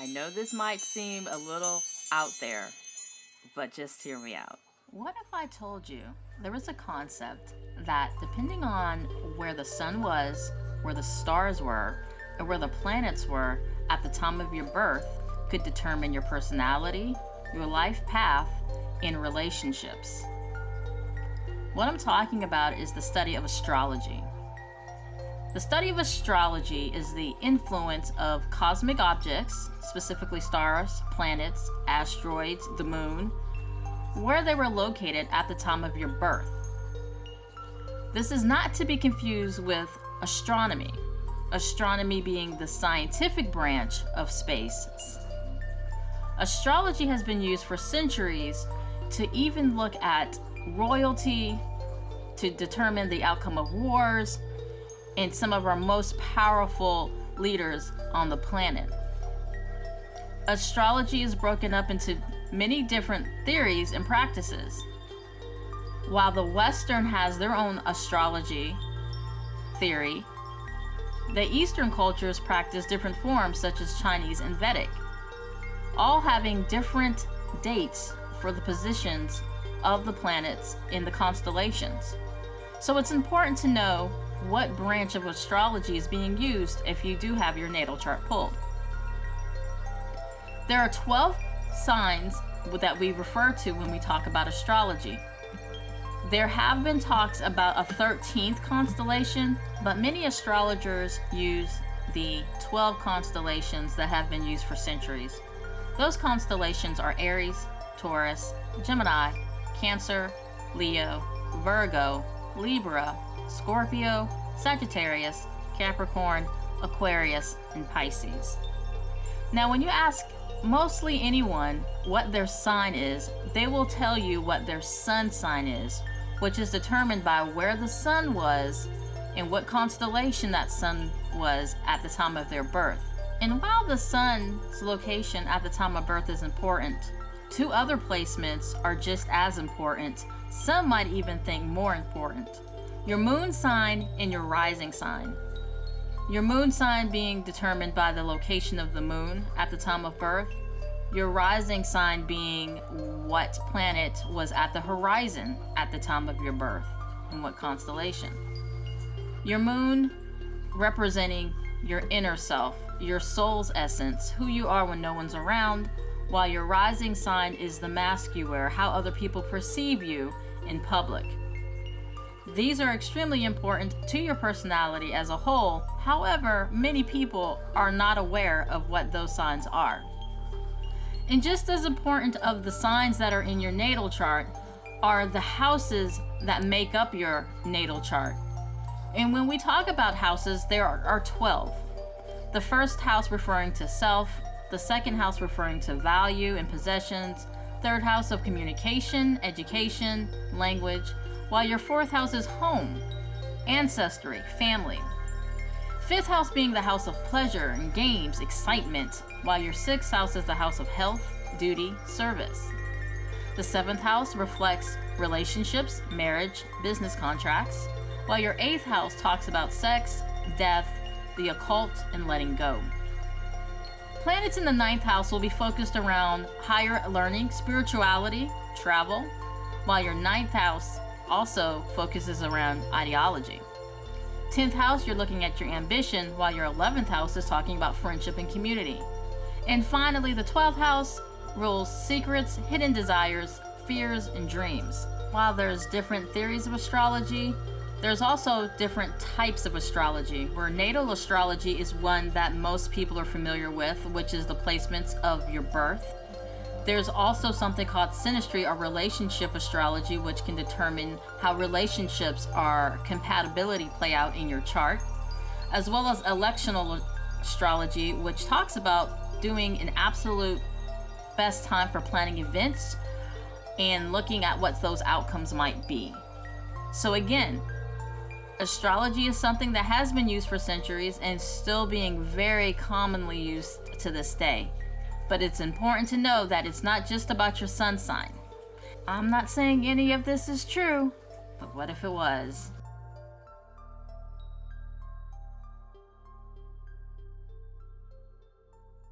I know this might seem a little out there, but just hear me out. What if I told you there was a concept that depending on where the sun was, where the stars were, or where the planets were at the time of your birth could determine your personality, your life path, and relationships? What I'm talking about is the study of astrology. The study of astrology is the influence of cosmic objects, specifically stars, planets, asteroids, the moon, where they were located at the time of your birth. This is not to be confused with astronomy, astronomy being the scientific branch of space. Astrology has been used for centuries to even look at royalty, to determine the outcome of wars, and some of our most powerful leaders on the planet. Astrology is broken up into many different theories and practices. While the Western has their own astrology theory, the Eastern cultures practice different forms such as Chinese and Vedic, all having different dates for the positions of the planets in the constellations. So it's important to know what branch of astrology is being used if you do have your natal chart pulled. There are 12 signs that we refer to when we talk about astrology. There have been talks about a 13th constellation, but many astrologers use the 12 constellations that have been used for centuries. Those constellations are Aries, Taurus, Gemini, Cancer, Leo, Virgo, Libra, Scorpio, Sagittarius, Capricorn, Aquarius, and Pisces. Now, when you ask mostly anyone what their sign is, they will tell you what their sun sign is, which is determined by where the sun was and what constellation that sun was at the time of their birth. And while the sun's location at the time of birth is important, two other placements are just as important. Some might even think more important. Your moon sign and your rising sign. Your moon sign being determined by the location of the moon at the time of birth. Your rising sign being what planet was at the horizon at the time of your birth and what constellation. Your moon representing your inner self, your soul's essence, who you are when no one's around, while your rising sign is the mask you wear, how other people perceive you in public. These are extremely important to your personality as a whole. However, many people are not aware of what those signs are. And just as important of the signs that are in your natal chart are the houses that make up your natal chart. And when we talk about houses, there are 12. The first house referring to self, the second house referring to value and possessions, third house of communication, education, language, while your fourth house is home, ancestry, family. Fifth house being the house of pleasure and games, excitement, while your sixth house is the house of health, duty, service. The seventh house reflects relationships, marriage, business contracts, while your eighth house talks about sex, death, the occult, and letting go. Planets in the ninth house will be focused around higher learning, spirituality, travel, while your ninth house also focuses around ideology. 10th house, you're looking at your ambition, while your 11th house is talking about friendship and community. And finally, the 12th house rules secrets, hidden desires, fears, and dreams. While there's different theories of astrology, there's also different types of astrology, where natal astrology is one that most people are familiar with, which is the placements of your birth. There's also something called synastry or relationship astrology, which can determine how relationships or compatibility play out in your chart, as well as electional astrology, which talks about doing an absolute best time for planning events and looking at what those outcomes might be. So again, astrology is something that has been used for centuries and still being very commonly used to this day. But it's important to know that it's not just about your sun sign. I'm not saying any of this is true, but what if it was?